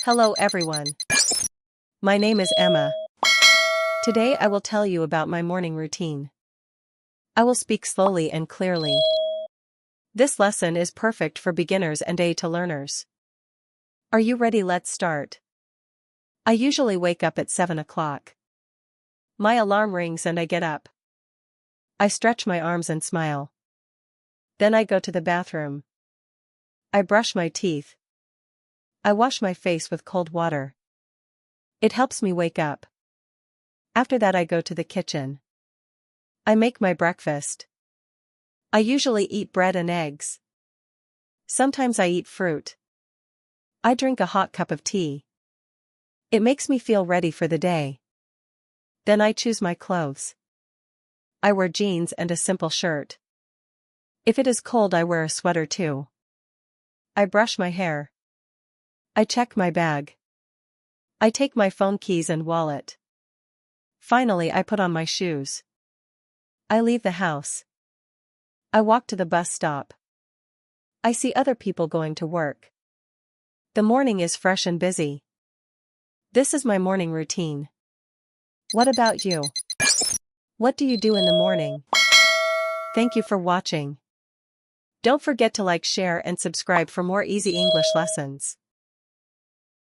Hello everyone. My name is Emma. Today I will tell you about my morning routine. I will speak slowly and clearly. This lesson is perfect for beginners and A to learners. Are you ready? Let's start. I usually wake up at 7 o'clock. My alarm rings and I get up. I stretch my arms and smile. Then I go to the bathroom. I brush my teeth. I wash my face with cold water. It helps me wake up. After that I go to the kitchen. I make my breakfast. I usually eat bread and eggs. Sometimes I eat fruit. I drink a hot cup of tea. It makes me feel ready for the day. Then I choose my clothes. I wear jeans and a simple shirt. If it is cold I wear a sweater too. I brush my hair. I check my bag. I take my phone, keys and wallet. Finally I put on my shoes. I leave the house. I walk to the bus stop. I see other people going to work. The morning is fresh and busy. This is my morning routine. What about you? What do you do in the morning? Thank you for watching. Don't forget to like, share and subscribe for more easy English lessons.